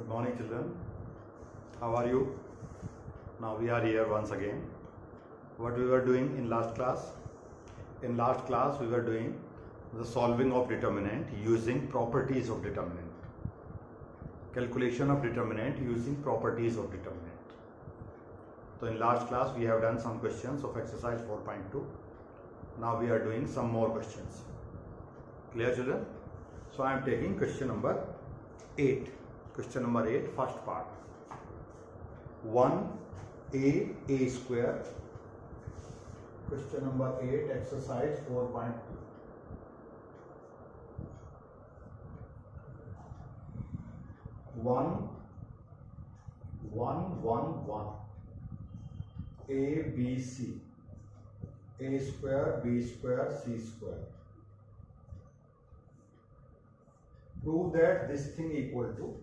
Good morning, children. How are you? Now we are here once again. What we were doing in last class? In last class we were doing the solving of determinant using properties of determinant. Calculation of determinant using properties of determinant. So in last class we have done some questions of exercise 4.2. Now we are doing some more questions. Clear, children? So I am taking question number 8. Question number 8, first part. 1a square. Question number 8, exercise 4.2. 1 1 1 1 a b c, a square b square c square. Prove that this thing equal to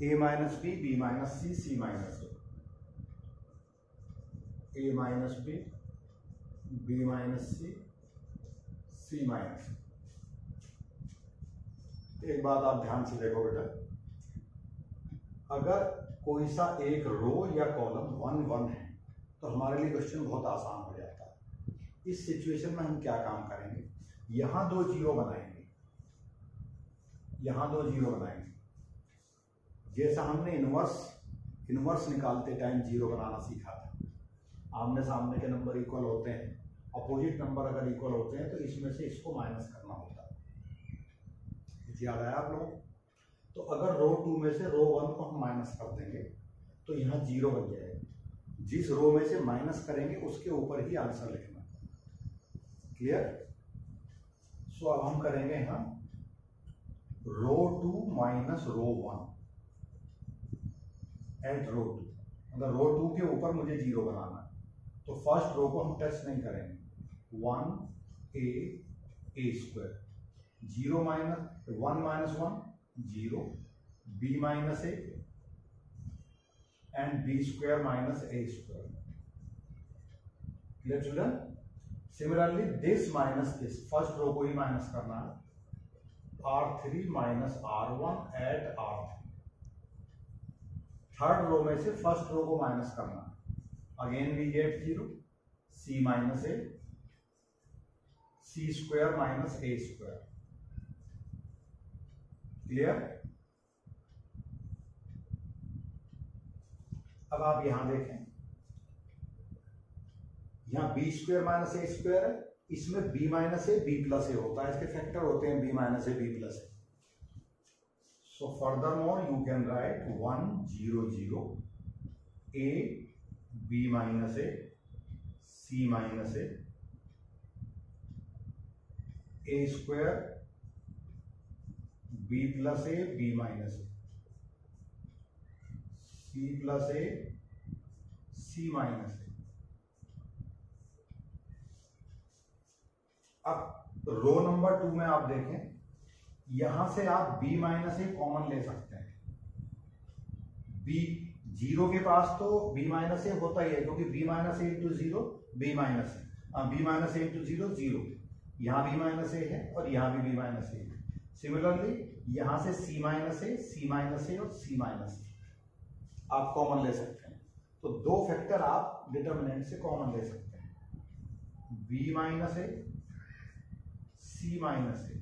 a minus b, b minus c, c minus a minus b, b minus c, c minus। एक बात आप ध्यान से देखो बेटा, अगर कोई सा एक रो या कॉलम 1 1 है तो हमारे लिए क्वेश्चन बहुत आसान हो जाता है। इस सिचुएशन में हम क्या काम करेंगे, यहां दो जीरो बनाएंगे, यहां दो जीरो बनाएंगे। जैसा हमने इनवर्स निकालते टाइम जीरो बनाना सीखा था। आमने सामने के नंबर इक्वल होते हैं, अपोजिट नंबर अगर इक्वल होते हैं तो इसमें से इसको माइनस करना होता है। कुछ याद आया आप लोग? तो अगर रो 2 में से रो 1 को हम माइनस कर देंगे तो यहाँ जीरो बन जाएगा। जिस रो में से माइनस करेंगे उसके ऊपर ही आंसर लिखना। क्लियर? सो अब हम करेंगे यहाँ रो 2 माइनस रो 1 एट रो 2। मतलब रो 2 के ऊपर मुझे जीरो बनाना है तो फर्स्ट रो को हम टच नहीं करेंगे। 1a square, zero minus 1 minus 1 zero, b minus a and b square minus a square. Clear children? Similarly this minus this, first row को ही माइनस करना है। r3 minus r1 at r3। Third row में से first row को minus करना है। Again we get zero, c minus a, c square minus a square. Clear? अब आप यहां देखें, यहां b square minus a square है, इसमें b minus a b plus a होता है, इसके फैक्टर होते हैं b minus a b plus a। So furthermore you can write 1 0 0 a b minus a c minus a square b plus a b minus a c plus a c minus a। अब रो number 2 में आप देखें, यहां से आप b minus a common ले सकते हैं। b जीरो के पास तो b माइनस ए होता ही है, क्योंकि b माइनस ए इंटू जीरो b माइनस ए, b माइनस ए इंटू जीरो जीरो। यहाँ b माइनस ए है और यहाँ भी b माइनस ए है। सिमिलरली यहां से c minus a, c minus ए और c माइनस ए आप कॉमन ले सकते हैं। तो दो फैक्टर आप डिटर्मिनेंट से कॉमन ले सकते हैं, b minus a, c minus a.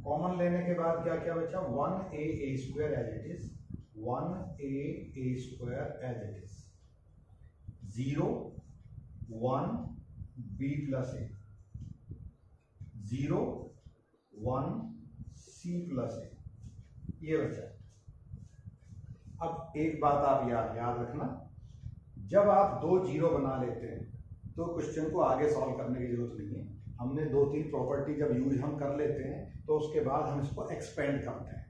Common लेने के बाद क्या क्या बचा? 1a square as it is, 1a square as it is, 0 1 b plus a, 0 1 c plus a, ये बचा। अब एक बात आप याद रखना, जब आप दो जीरो बना लेते हैं तो क्वेश्चन को आगे सॉल्व करने की जरूरत नहीं है। हमने 2-3 प्रॉपर्टी जब यूज हम कर लेते हैं तो उसके बाद हम इसको एक्सपेंड करते हैं।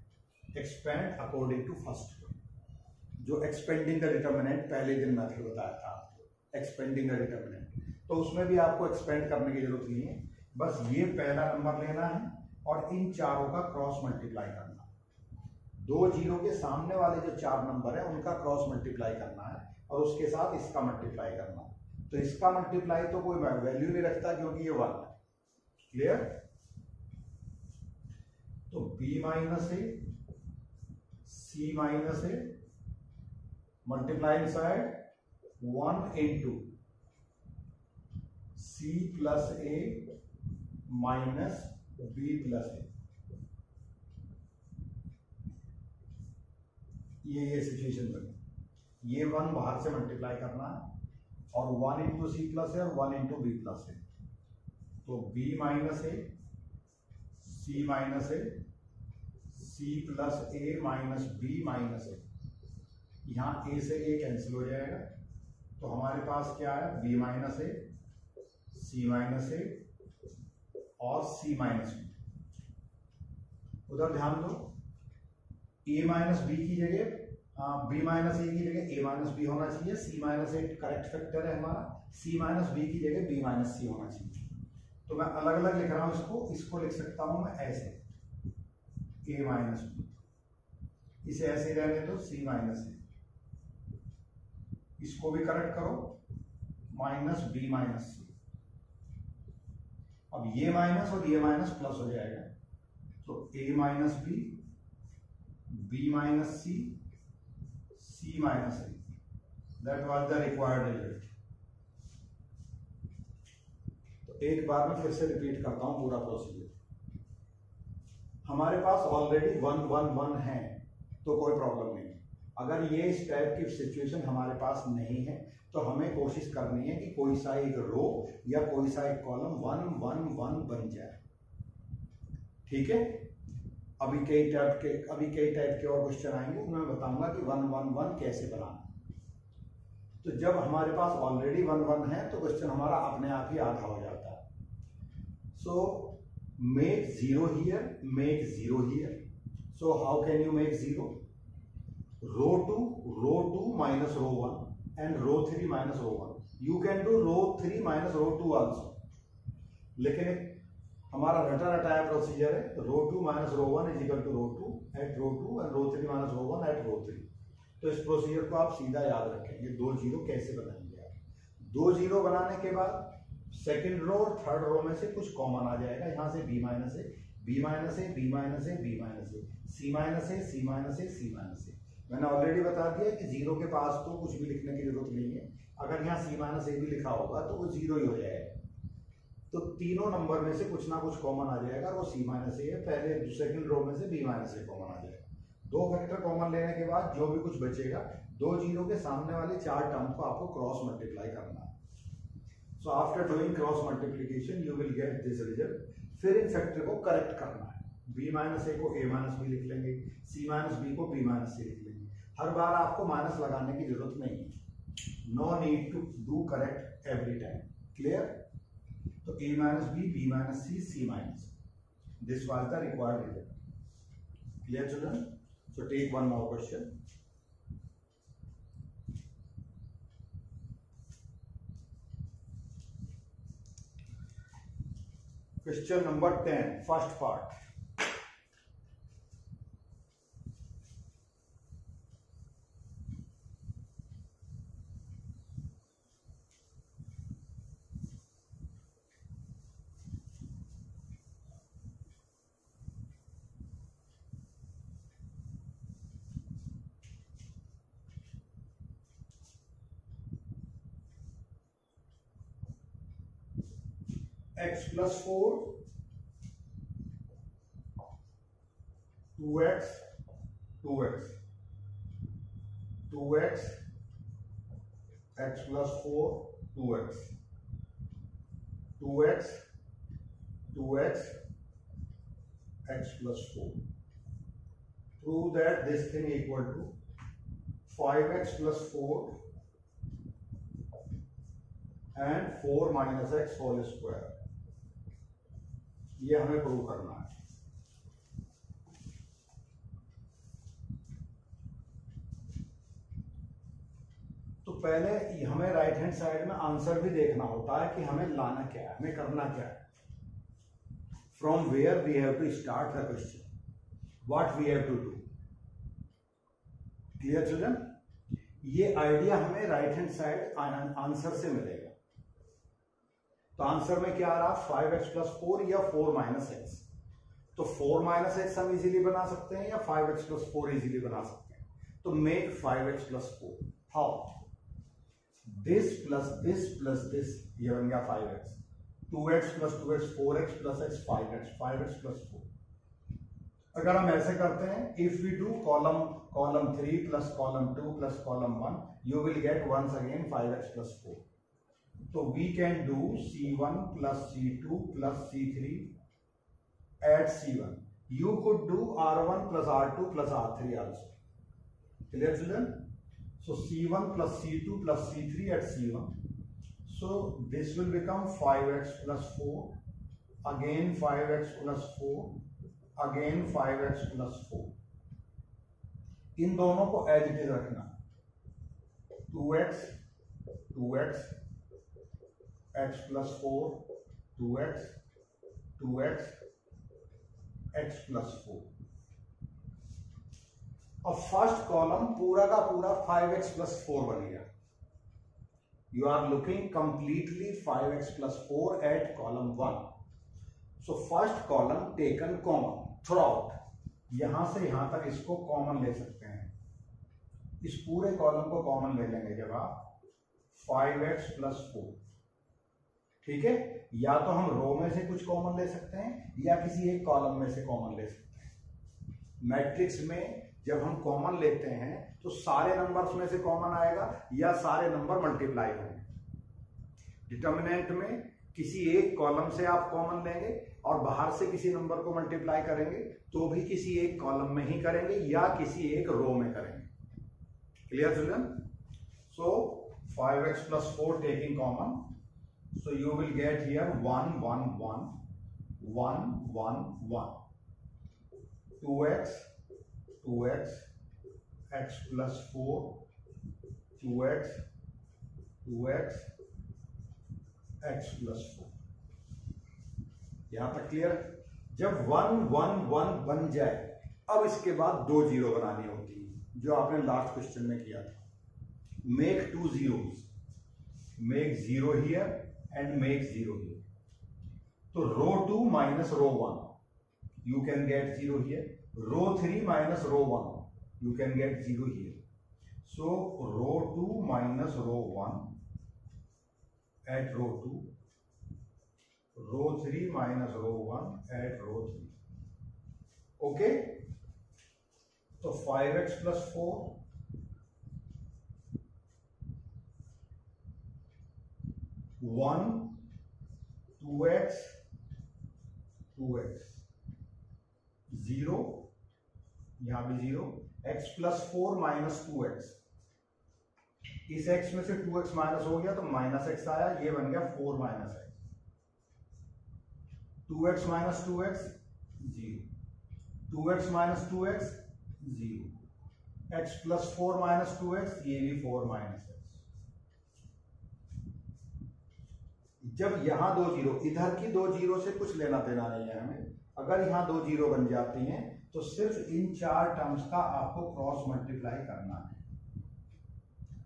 एक्सपेंड अकॉर्डिंग टू फर्स्ट, जो एक्सपेंडिंग का डिटर्मिनेंट पहले दिन मेथड बताया था आपको, एक्सपेंडिंग का डिटर्मिनेंट। तो उसमें भी आपको एक्सपेंड करने की जरूरत नहीं है, बस ये पहला नंबर लेना है और इन चारों का क्रॉस मल्टीप्लाई करना। दो जीरो के सामने वाले जो 4 नंबर है उनका क्रॉस मल्टीप्लाई करना है और उसके साथ इसका मल्टीप्लाई करना है। तो इसका मल्टीप्लाई तो कोई वैल्यू नहीं रखता क्योंकि ये 1 है। क्लियर? तो b minus A C minus A multiply side 1 into C plus A minus B plus A. ये सिचुएशन बनी। ये 1 बाहर से मल्टीप्लाई करना है और 1 इंटू सी प्लस ए और 1 इंटू बी प्लस ए। तो b minus A C minus A C plus A minus B minus ए। यहां a से a कैंसिल हो जाएगा तो हमारे पास क्या है b minus A C minus ए और c माइनस बी। उधर ध्यान दो, a माइनस बी की जगह b माइनस ए की जगह a माइनस बी होना चाहिए। c minus A correct factor है हमारा, c माइनस बी की जगह b माइनस सी होना चाहिए। तो मैं अलग अलग लिख रहा हूं इसको लिख सकता हूं मैं ऐसे a माइनस बी, इसे ऐसे रहने दो c माइनस ए, इसको भी करेक्ट करो माइनस बी माइनस सी। अब ये माइनस और ये माइनस प्लस हो जाएगा तो a minus b b minus c c minus a. That was the required result. तो एक बार मैं फिर से रिपीट करता हूं पूरा प्रोसीजर। हमारे पास ऑलरेडी 1 1 1 है तो कोई प्रॉब्लम नहीं। अगर ये इस टाइप की सिचुएशन हमारे पास नहीं है तो हमें कोशिश करनी है कि कोई सा एक रो या कोई सा एक कॉलम 1 1 1 बन जाए। ठीक है, अभी कई टाइप के और क्वेश्चन आएंगे, मैं बताऊंगा कि 1 1 1 कैसे बनाना। तो जब हमारे पास ऑलरेडी 1 1 है तो क्वेश्चन हमारा अपने आप ही आधा हो जाता है। So make 0 here, make 0 here. So how can you make 0? Row 2 minus row 1 and row 3 minus row 1. You can do row 3 minus row 2 also. लेकिन हमारा रटा रटाया प्रोसीजर है रो 2 minus row 1 is equal to row 2 at row 2 and row 3 minus row 1 at रो 3. तो इस procedure को आप सीधा याद रखेंगे। 2 0 कैसे बनाएंगे आप? 2 0 बनाने के बाद सेकंड रो और थर्ड रो में से कुछ कॉमन आ जाएगा। यहां से b minus A B minus A B minus A B minus A C minus A C minus A C minus A. मैंने ऑलरेडी बता दिया कि 0 के पास तो कुछ भी लिखने की जरूरत नहीं है। अगर यहाँ सी माइनस ए भी लिखा होगा तो वो 0 ही हो जाएगा। तो तीनों नंबर में से कुछ ना कुछ कॉमन आ जाएगा, वो सी माइनस ए है। पहले सेकंड रो में से बी माइनस ए कॉमन आ जाएगा। 2 फैक्टर कॉमन लेने के बाद जो भी कुछ बचेगा 2 0 के सामने वाले 4 टर्म को आपको क्रॉस मल्टीप्लाई करना है। So after doing cross multiplication you will get this result. फिर इन फैक्टर को करेक्ट करना है। b माइनस ए को a माइनस बी लिख लेंगे, c माइनस बी को b माइनस सी लिख लेंगे। हर बार आपको माइनस लगाने की जरूरत नहीं है। No need to do correct every time. Clear? तो a minus b b minus c c minus, this was the required result. Clear children? So take one more question. Question number 10, first part. x plus 4 2x 2x 2x x plus 4 2x 2x 2x x plus 4. Prove that this thing equal to 5x plus 4 and 4 minus x whole square. ये हमें prove करना है। तो पहले हमें right hand side में answer भी देखना होता है कि हमें लाना क्या है, हमें करना क्या है। From where we have to start the question, what we have to do. Clear children? ये आइडिया हमें राइट हैंड साइड आंसर से मिलेगा। तो आंसर में क्या आ रहा? 5x plus 4 या 4 minus x। तो 4 minus x हम इजीली बना सकते हैं या 5x plus 4 इजीली बना सकते हैं। तो make 5x plus 4. How? this plus this plus this, ये बन गया 5x. 2x plus 2x 4x plus x 5x, 5x plus 4. अगर हम ऐसे करते हैं, if we do column 3 plus column 2 plus column 1, you will get once again 5x plus 4. So we can do C1 plus C2 plus C3 at C1. You could do R1 plus R2 plus R3 also. Clear, children? So C1 plus C2 plus C3 at C1. So this will become 5x plus 4, again 5x plus 4, again 5x plus 4. इन दोनों को as it is रखना. 2x, 2x, x plus 4, 2x, 2x, x plus 4. अब first column पूरा का पूरा 5x plus 4 बन गया. You are looking completely 5x plus 4 at column 1. So first column taken common throughout. यहां से यहां तक इसको कॉमन ले सकते हैं. इस पूरे कॉलम को कॉमन ले लेंगे जब आप 5x plus 4. ठीक है, या तो हम रो में से कुछ कॉमन ले सकते हैं या किसी एक कॉलम में से कॉमन ले सकते हैं. मैट्रिक्स में जब हम कॉमन लेते हैं तो सारे नंबर्स में से कॉमन आएगा या सारे नंबर मल्टीप्लाई होंगे. डिटर्मिनेंट में किसी एक कॉलम से आप कॉमन लेंगे और बाहर से किसी नंबर को मल्टीप्लाई करेंगे तो भी किसी एक कॉलम में ही करेंगे या किसी एक रो में करेंगे. Clear children? So 5x plus 4 taking common. So you will get here 1 1 1 1 1 1, 2x 2x, x plus 4, 2x 2x, x plus 4. यहां तक क्लियर? जब 1 1 1 बन जाए अब इसके बाद 2 जीरो बनानी होती है जो आपने लास्ट क्वेश्चन में किया था. Make 2 zeros, make 0 here and make 0 here. तो रो 2 minus row 1, you can get 0 here. Row 3 minus row 1, you can get 0 here. So row 2 minus row 1 at row 2, row 3 minus row 1 at row 3. Okay? So 5x plus 4, 1, 2x, 2x, 0, यहां भी 0, x plus 4 minus 2x. इस x में से 2x minus हो गया तो minus x आया, ये बन गया 4 minus x. 2x minus 2x 0, 2x minus 2x 0, x plus 4 minus 2x, ये भी 4 minus x. जब यहां 2 जीरो, इधर की 2 जीरो से कुछ लेना देना नहीं है हमें. अगर यहां 2 जीरो बन जाती हैं तो सिर्फ इन 4 टर्म्स का आपको क्रॉस मल्टीप्लाई करना है.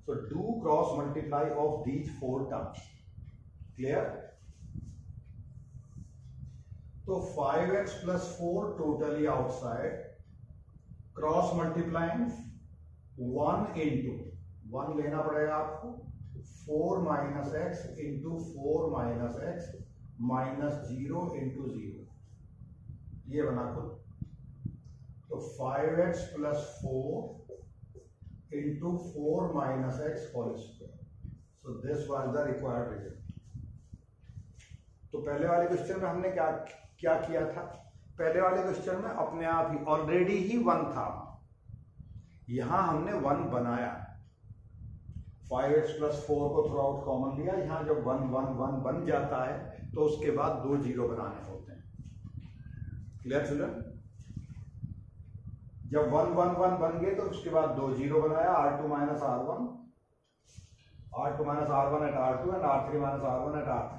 So do cross multiply of these 4 terms. Clear? तो 5x plus 4 totally outside, cross multiplying 1 into 1 लेना पड़ेगा आपको, 4 minus x into 4 minus x minus 0 into 0. ये बना खुद. तो 5x plus 4 into 4 minus x whole square. So this was the required result. तो पहले वाले क्वेश्चन में हमने क्या किया था? पहले वाले क्वेश्चन में अपने आप ही ऑलरेडी ही 1 था, यहां हमने 1 बनाया. 5x plus 4 को थ्रू आउट कॉमन लिया. यहां जब 1 1 1 बन जाता है तो उसके बाद 2 जीरो बनाने होते हैं. Clear children? जब 1 1 1 बन गए तो उसके बाद 2 जीरो बनाया, R2 minus R1, R2 minus R1 at R2 and R3 minus R1 at R3.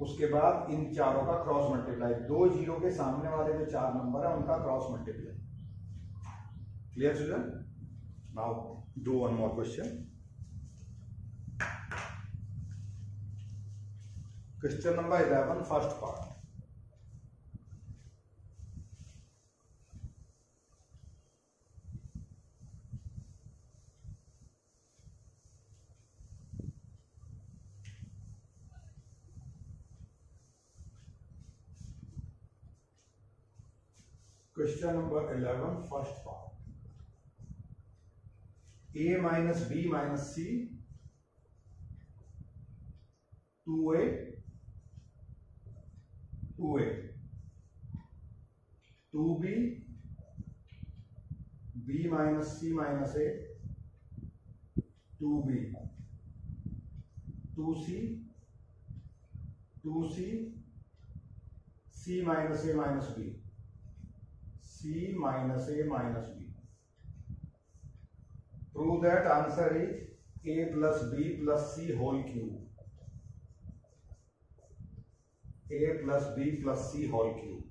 उसके बाद इन चारों का क्रॉस मल्टीप्लाई, 2 जीरो के सामने वाले जो 4 नंबर है उनका cross multiply. Clear children? Now do one more question. Question number 11, first part. Question number 11 first part, a minus B minus c 2a 2b b minus c minus a 2b 2c c minus a minus b c minus a minus b. Prove that answer is a plus b plus c whole cube. a plus b plus c whole cube.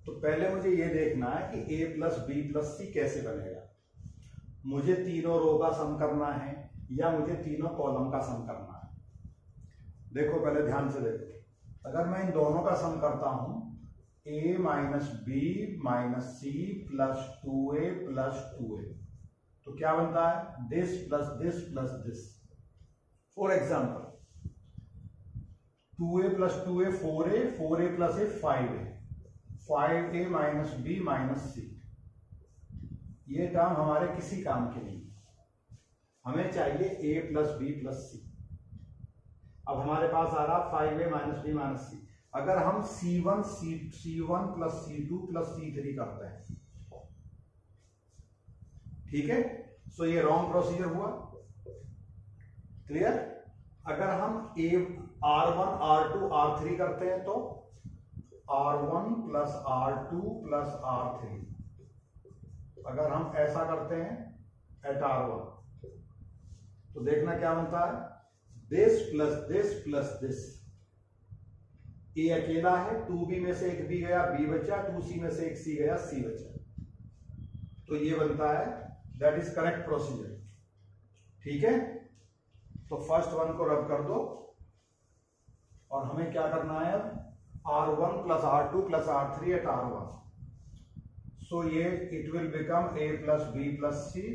तो पहले मुझे ये देखना है कि a plus B plus सी कैसे बनेगा। मुझे तीनों रो का सम करना है या मुझे तीनों कॉलम का सम करना है। देखो पहले ध्यान से देखो, अगर मैं इन दोनों का सम करता हूं a minus B minus C plus 2a plus 2a, तो क्या बनता है this plus this plus this. For example 2a plus 2a 4a 4a plus a 5a 5a minus B minus C. ये टर्म हमारे किसी काम के नहीं, हमें चाहिए a प्लस बी प्लस सी। अब हमारे पास आ रहा 5a माइनस बी माइनस सी। अगर हम C1 plus C2 plus C3 करते हैं, ठीक है, सो ये रॉन्ग प्रोसीजर हुआ। क्लियर? अगर हम R1 R2 R3 करते हैं तो R1 plus R2 plus R3। अगर हम ऐसा करते हैं एट R1 तो देखना क्या बनता है this plus this plus this. A अकेला है, 2b में से एक b गया b बचा, 2c में से एक c गया c बचा, तो ये बनता है दैट इज करेक्ट प्रोसीजर। ठीक है, तो फर्स्ट वन को रब कर दो और हमें क्या करना है अब R1 plus R2 plus R3 eight R1। So ये it will become a plus B plus C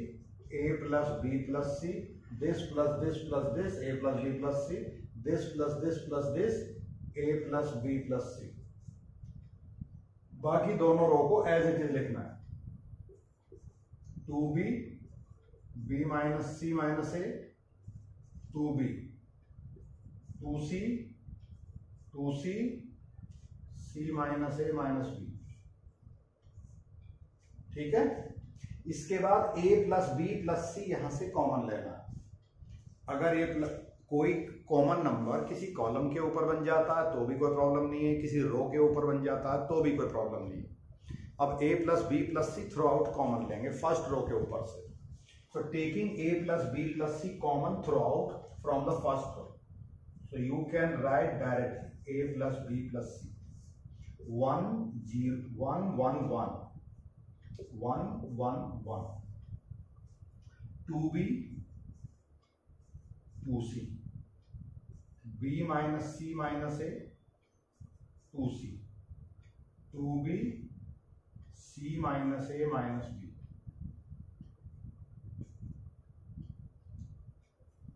a plus B plus C this plus this plus this a plus B plus C this plus this a plus B plus C. बाकी दोनों रो को as it is लिखना है 2b b minus c minus a 2b 2c c minus a minus b। ठीक है, इसके बाद a plus B plus c यहां से कॉमन लेना है। अगर कोई कॉमन नंबर किसी कॉलम के ऊपर बन जाता है तो भी कोई प्रॉब्लम नहीं है, किसी रो के ऊपर बन जाता है तो भी कोई प्रॉब्लम नहीं है। अब a plus B plus c throughout common लेंगे फर्स्ट रो के ऊपर से। So taking a plus B plus c common throughout from the first row, so you can write directly a plus B plus c 1 0 1 1 1 1 1 1 2b 2c b minus c minus a 2c 2b c minus a minus b।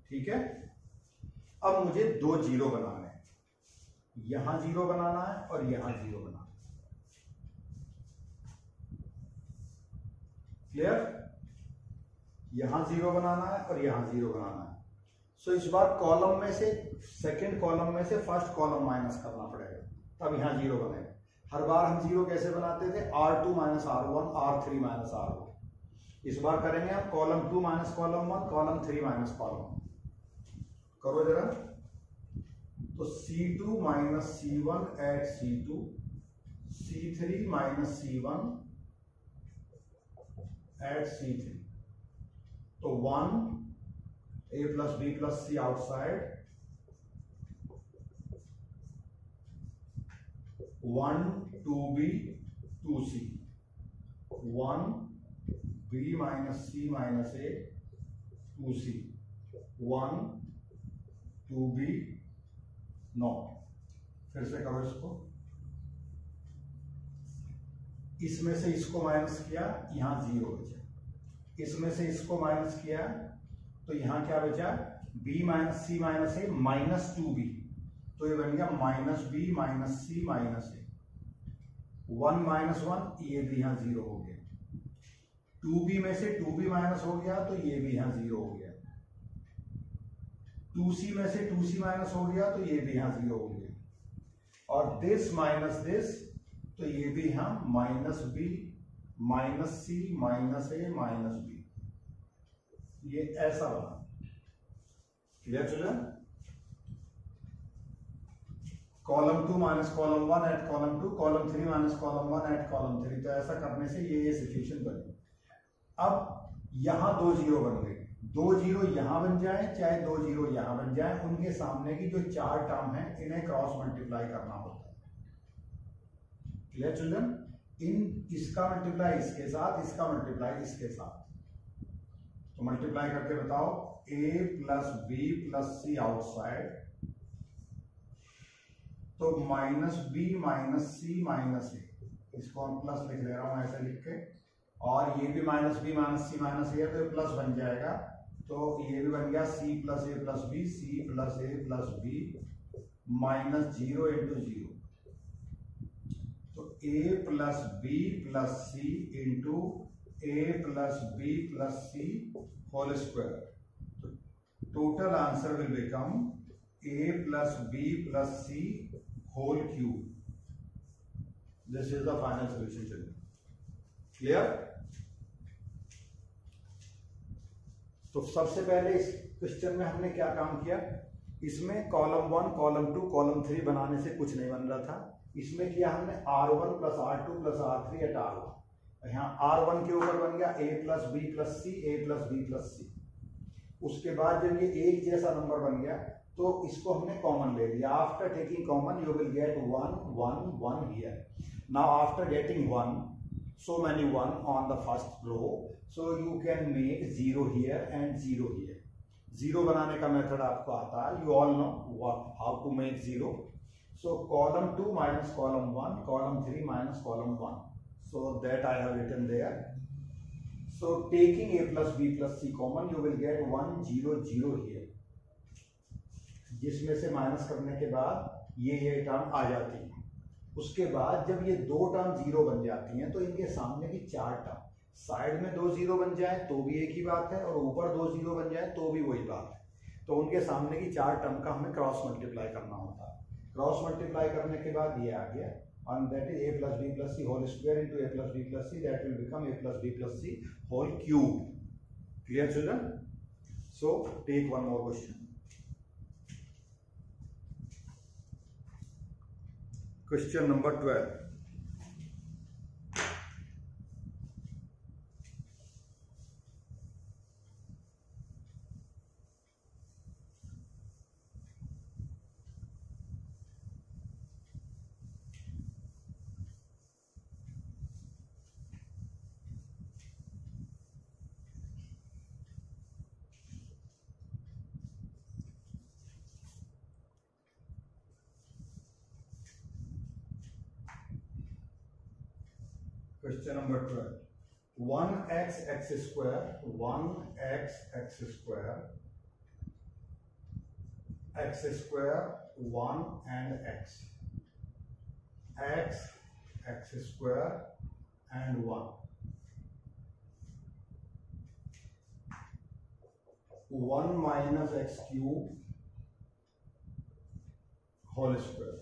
ठीक है, अब मुझे दो zero बनाने हैं, यहां zero बनाना है और यहां जीरो बनाना है। क्लियर? यहां जीरो बनाना है और यहां जीरो बनाना है। सो इस बार कॉलम में से सेकंड कॉलम में से फर्स्ट कॉलम माइनस करना पड़ेगा, तब यहां जीरो बनेगा। हर बार हम जीरो कैसे बनाते थे R2 minus R1 R3 minus R1। इस बार करेंगे हम column 2 minus column 1 column 3 minus column 1। करो जरा, तो C2 minus C1 eight C2 C3 minus C1 eight C3, तो 1 a plus B plus c outside 1 2b 2c 1 b minus c minus a 2c 1 2b not. फिर से करो इसको, इसमें से इसको माइनस किया यहां जीरो बचा, इसमें से इसको माइनस किया तो यहां क्या बचा b माइनस सी माइनस ए माइनस 2b, तो ये बन गया minus B minus c minus ए। 1 माइनस 1, ये भी यहाँ 0 हो गया। 2b में से 2b माइनस हो गया तो ये भी यहाँ 0 हो गया। 2c में से 2c माइनस हो गया तो ये भी यहाँ 0 हो गया। और दिस माइनस दिस, तो ये भी यहाँ minus b minus c minus a minus b, ये ऐसा बना। Clear children? Column 2 minus column 1 at column 2, column 3 minus column 1 at column 3। तो ऐसा करने से ये सिचुएशन बनी। अब यहां 2 0 बन गए। 2 0 यहां बन जाए चाहे 2 0 यहां बन जाए, उनके सामने की जो 4 टर्म है इन्हें क्रॉस मल्टीप्लाई करना होता है। Clear children? इसका मल्टीप्लाई इसके साथ, इसका मल्टीप्लाई इसके साथ। तो मल्टीप्लाई करके बताओ, a plus b plus c outside, तो minus b minus c minus a, इसको हम प्लस लिख ले रहा हूं ऐसे लिख के, और ये भी minus b minus c minus a है तो प्लस बन जाएगा। तो ये भी बन गया c plus a plus b, c plus a plus b minus 0 into 0। तो a plus b plus c into a plus b plus c whole square. तो total answer will become a plus b plus c whole cube. This is the final solution children. Clear? तो सबसे पहले इस question में हमने क्या काम किया, इसमें कॉलम 1 कॉलम 2 कॉलम 3 बनाने से कुछ नहीं बन रहा था। इसमें किया हमने r1 plus r2 plus r3 eight r1। यहाँ r1 के ऊपर बन गया a plus b plus c, a plus b plus c। उसके बाद जब ये एक जैसा नंबर बन गया तो इसको हमने कॉमन ले लिया। After taking common you will get 1 1 1 here. Now after getting 1, so many 1 on the first row, so you can make 0 here and 0 here. 0 बनाने का मेथड आपको आता है, you all know how to make 0. So column 2 minus column 1, column 3 minus column 1. So that I have written there. So taking a plus b plus c common, you will get 1 0 0 here. जिसमें से minus करने के बाद ये term आ जाती है। उसके बाद जब ये 2 टर्म 0 बन जाती हैं तो इनके सामने की 4 टर्म, साइड में 2 0 बन जाए तो भी एक ही बात है, और ऊपर 2 0 बन जाए तो भी वही बात है। तो उनके सामने की 4 टर्म का हमें क्रॉस मल्टीप्लाई करना होता है। क्रॉस मल्टीप्लाई करने के बाद ये आ गया, and that is a plus b plus c whole square into a plus b plus c, that will become a plus b plus c whole cube. Clear children? So take one more question. Question number 12. Question number 12. 1x x square, 1x x square, x square, 1 and x, x x square and 1, 1 minus x cube whole square।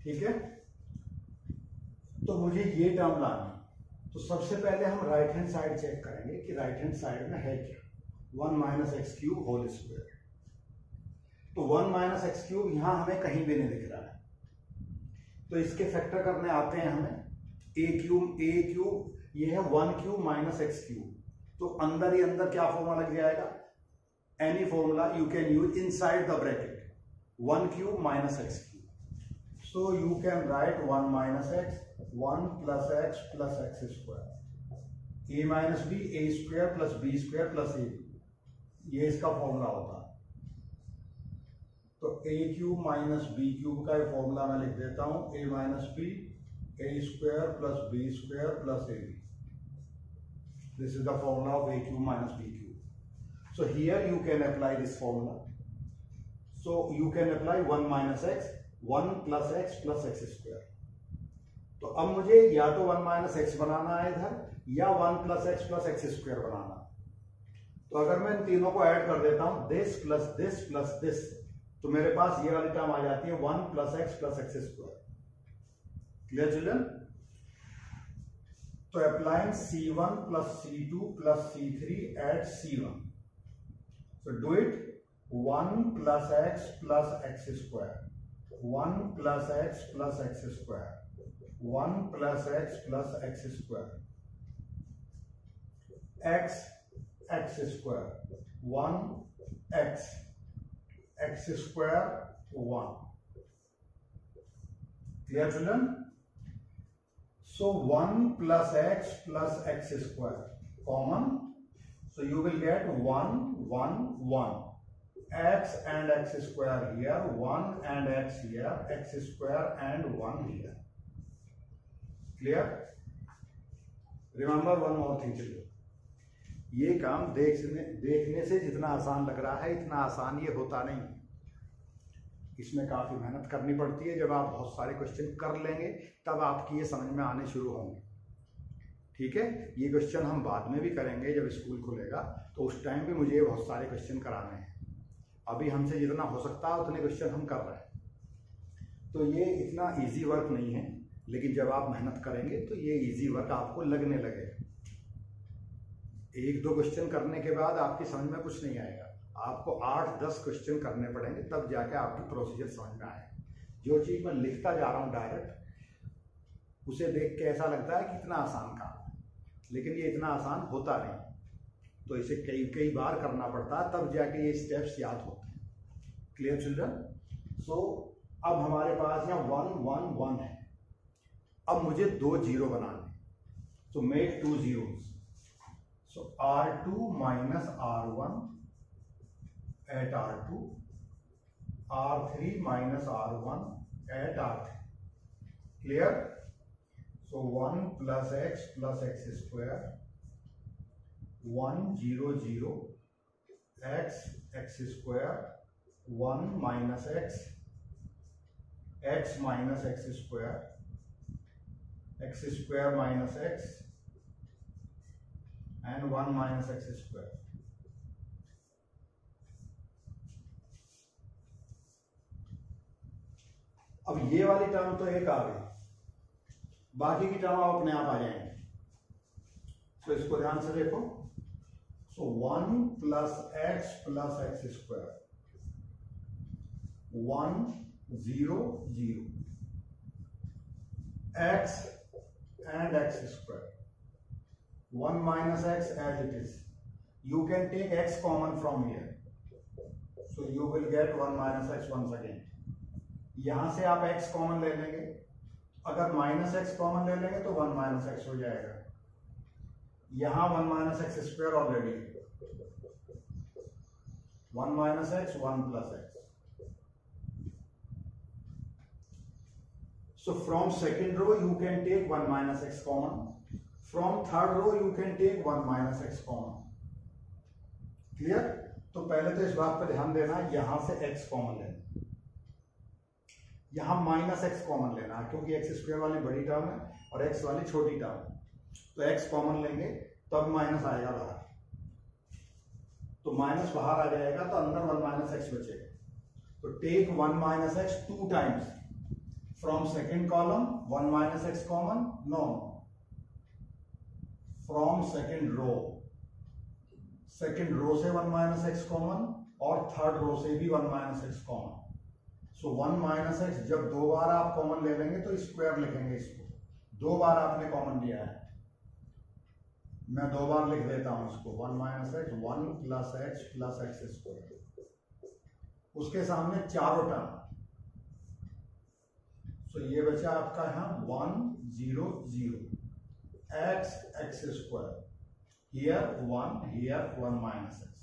ठीक है, तो मुझे ये term लानी। तो सबसे पहले हम राइट हैंड साइड चेक करेंगे कि राइट हैंड साइड में है क्या। 1 minus x cube whole square, तो 1 माइनस एक्स क्यूब यहां हमें कहीं भी नहीं दिख रहा है, तो इसके फैक्टर करने आते हैं हमें। ए क्यूब ये है 1 क्यूब माइनस एक्स क्यूब, तो अंदर ही अंदर क्या फॉर्मूला लग जाएगा, any formula you can use inside the bracket, 1 cube minus x cube. So you can write 1 minus x, 1 plus x square, a minus b, a square plus b square plus a, ये इसका formula होता है। तो a cube minus B cube का formula मैं लिख देता हूं, a minus b, a square plus b square plus a, this is the formula of a cube minus b cube. So here you can apply this formula. So you can apply 1 minus x, 1 plus x plus x square. तो अब मुझे या तो 1 minus x बनाना है इधर, या 1 plus x square बनाना। तो अगर मैं इन तीनों को ऐड कर देता हूं, this plus this plus this, तो मेरे पास ये वाली टर्म आ जाती है 1 plus x square. Clear children? तो applying C1 plus C2 plus C3 at C1, so do it 1 plus x plus x square, 1 plus x plus x square, 1 plus x plus x square, x square, 1 x square 1. Clear children? So 1 plus x square common. So you will get 1, 1, 1. X and x square here, 1 and x here, x square and 1 here. Clear? Remember one more thing children. ये काम देखने से जितना आसान लग रहा है, इतना आसान ये होता नहीं। इसमें काफी मेहनत करनी पड़ती है। जब आप बहुत सारे क्वेश्चन कर लेंगे तब आपकी ये समझ में आने शुरू होंगे। ठीक है, ये क्वेश्चन हम बाद में भी करेंगे जब स्कूल खुलेगा, तो उस टाइम भी मुझे बहुत सारे क्वेश्चन कराने हैं। अभी हमसे जितना हो सकता है उतने क्वेश्चन हम कर रहे हैं। तो ये इतना इजी वर्क नहीं है, लेकिन जब आप मेहनत करेंगे तो ये इजी वर्क आपको लगने लगेगा। 1-2 क्वेश्चन करने के बाद आपकी समझ में कुछ नहीं आएगा, आपको 8-10 क्वेश्चन करने पड़ेंगे, तब जाके आपकी प्रोसीजर समझ में आएगा। जो चीज़ मैं लिखता जा रहा हूँ डायरेक्ट, उसे देख के ऐसा लगता है कि इतना आसान काम है, लेकिन ये इतना आसान होता नहीं। तो इसे कई बार करना पड़ता है, तब जाके ये स्टेप्स याद होते हैं। Clear children? सो अब हमारे पास यहाँ 1, 1, 1 है। अब मुझे 2 0 बनाने, तो make 2 zeros। So R2 minus R1 at R2, R3 minus R1 at R3। Clear? So 1 plus x square, 1 0 0 x square, 1 minus x minus x square minus x and 1 minus x square. अब ये वाली term तो एक आ गई, बाकी की term अपने आप आ जाएंगे। तो इसको ध्यान से देखो। सो 1 plus x square, 1 0 0 x and x square, 1 minus x as it is. You can take x common from here, so you will get 1 minus x once again. यहां से आप x कॉमन ले लेंगे, अगर माइनस एक्स कॉमन ले लेंगे तो 1 minus x हो जाएगा। यहां 1 minus x square already, 1 minus x 1 plus x. So from second row you can take 1 minus x common. From third row you can take 1 minus x common. Clear? तो पहले तो इस बात पर ध्यान देना, यहां से x कॉमन लेना, यहां माइनस x कॉमन लेना, क्योंकि x स्क्वायर वाली बड़ी टर्म है और x वाली छोटी टर्म। तो x कॉमन लेंगे तब माइनस आएगा बाहर, तो माइनस बाहर आ जाएगा, तो अंदर 1 माइनस एक्स बचेगा। तो take 1 minus x 2 times from second column, 1 minus x common, no, from second row से 1 माइनस एक्स कॉमन और थर्ड रो से भी 1 minus x common. So 1 minus x जब 2 बार आप कॉमन ले लेंगे तो स्क्वायर लिखेंगे इसको, 2 बार आपने कॉमन लिया है, मैं 2 बार लिख देता हूं इसको, 1 minus x, 1 plus x square, उसके सामने चारों टर्म। सो ये बचा आपका यहां 1 0 0 x square, here 1, here 1 minus x,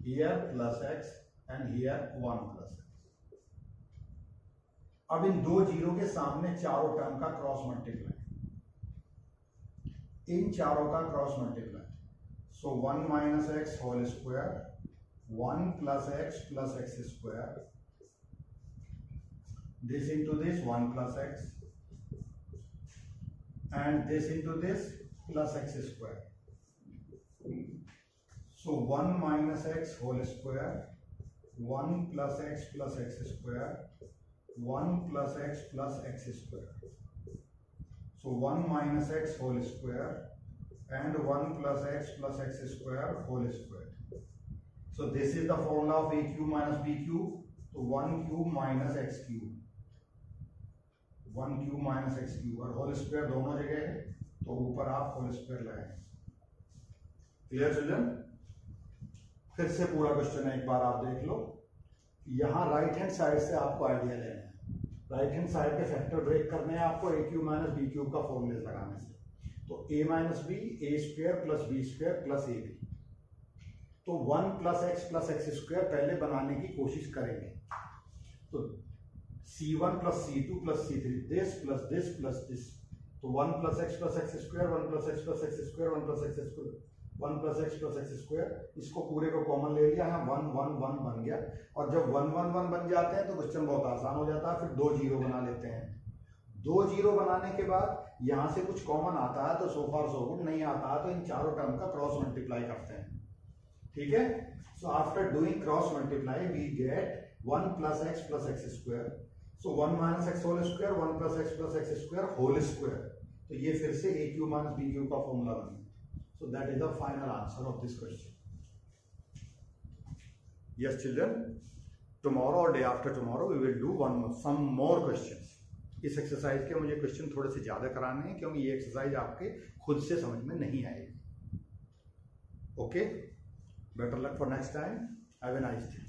here plus x and here 1 plus x. अब इन 2 जीरो के सामने चारों टर्म का क्रॉस मल्टीप्लाई, इन चारों का cross multiply. So 1 minus x whole square, 1 plus x square this into this 1 plus x, and this into this plus x square. So 1 minus x whole square, 1 plus x square, 1 plus x square. So 1 minus x whole square and 1 plus x square whole square. So this is the formula of a cube minus b cube. So 1 cube minus x cube, 1 cube minus x cube, और whole square दोनों जगह है तो ऊपर आप whole square लगाएंगे। Clear children? फिर से पूरा क्वेश्चन एक बार आप देख लो। यहाँ राइट हैंड साइड से आपको आइडिया लेना है, राइट हैंड साइड के फैक्टर ब्रेक करने हैं आपको A cube minus B cube का फॉर्मूले लगाने से। तो A minus B A square plus B square plus A B. तो 1 प्लस एक्स स्क्वायर पहले बनाने की कोशिश करेंगे। तो c1 plus c2 plus c3, this plus this plus this. तो 1 plus x square, 1 plus x square, 1 plus x square, 1 plus x square, इसको पूरे को कॉमन ले लिया, यहाँ 1 1 1 बन गया। और जब 1 1 1 बन जाते हैं तो क्वेश्चन बहुत आसान हो जाता है। फिर 2 जीरो बना लेते हैं। 2 जीरो बनाने के बाद यहाँ से कुछ कॉमन आता है तो सो फार सो गुड, नहीं आता है तो इन चारों टर्म का क्रॉस मल्टीप्लाई करते हैं। ठीक है? So after doing cross multiply we get 1 plus x square. So 1 minus x whole square, 1 plus x square whole square. तो ये फिर से a cube minus b cube का फॉर्मूला बन गया। So that is the final answer of this question. Yes, children. Tomorrow or day after tomorrow we will do some more questions. इस exercise के मुझे क्वेश्चन थोड़े से ज्यादा कराने हैं क्योंकि ये एक्सरसाइज आपके खुद से समझ में नहीं आएगी। Okay, better luck for next time. Have a nice day.